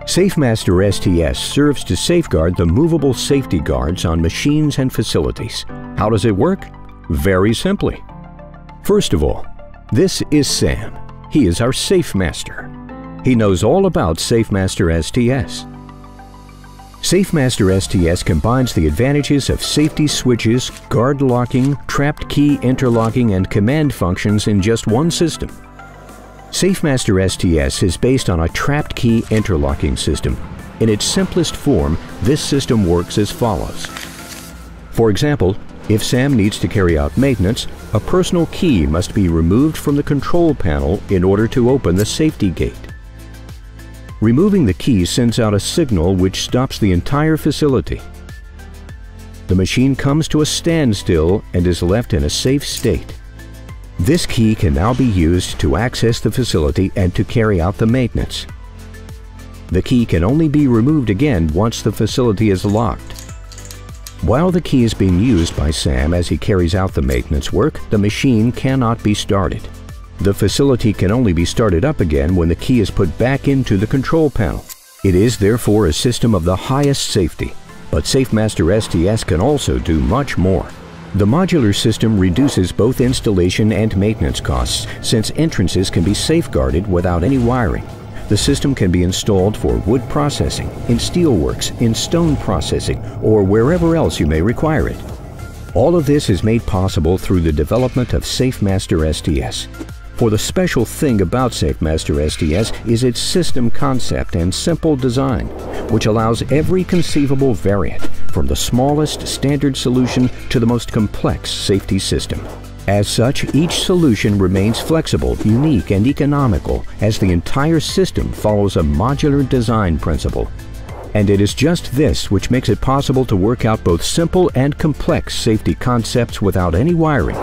Safemaster STS serves to safeguard the movable safety guards on machines and facilities. How does it work? Very simply. First of all, this is Sam. He is our Safemaster. He knows all about Safemaster STS. Safemaster STS combines the advantages of safety switches, guard locking, trapped key interlocking, and command functions in just one system. Safemaster STS is based on a trapped key interlocking system. In its simplest form, this system works as follows. For example, if Sam needs to carry out maintenance, a personal key must be removed from the control panel in order to open the safety gate. Removing the key sends out a signal which stops the entire facility. The machine comes to a standstill and is left in a safe state. This key can now be used to access the facility and to carry out the maintenance. The key can only be removed again once the facility is locked. While the key is being used by Sam as he carries out the maintenance work, the machine cannot be started. The facility can only be started up again when the key is put back into the control panel. It is therefore a system of the highest safety, but Safemaster STS can also do much more. The modular system reduces both installation and maintenance costs, since entrances can be safeguarded without any wiring. The system can be installed for wood processing, in steelworks, in stone processing, or wherever else you may require it. All of this is made possible through the development of Safemaster STS. For the special thing about Safemaster STS is its system concept and simple design, which allows every conceivable variant, from the smallest standard solution to the most complex safety system. As such, each solution remains flexible, unique, and economical, as the entire system follows a modular design principle. And it is just this which makes it possible to work out both simple and complex safety concepts without any wiring.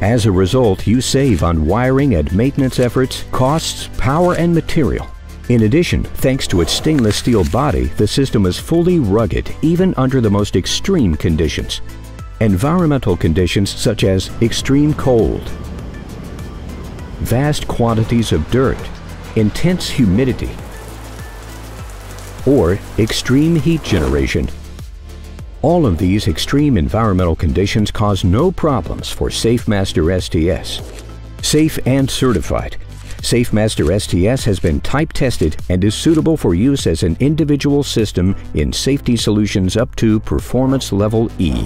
As a result, you save on wiring and maintenance efforts, costs, power, and material. In addition, thanks to its stainless steel body, the system is fully rugged even under the most extreme conditions. Environmental conditions such as extreme cold, vast quantities of dirt, intense humidity, or extreme heat generation. All of these extreme environmental conditions cause no problems for Safemaster STS. Safe and certified, Safemaster STS has been type tested and is suitable for use as an individual system in safety solutions up to Performance Level E.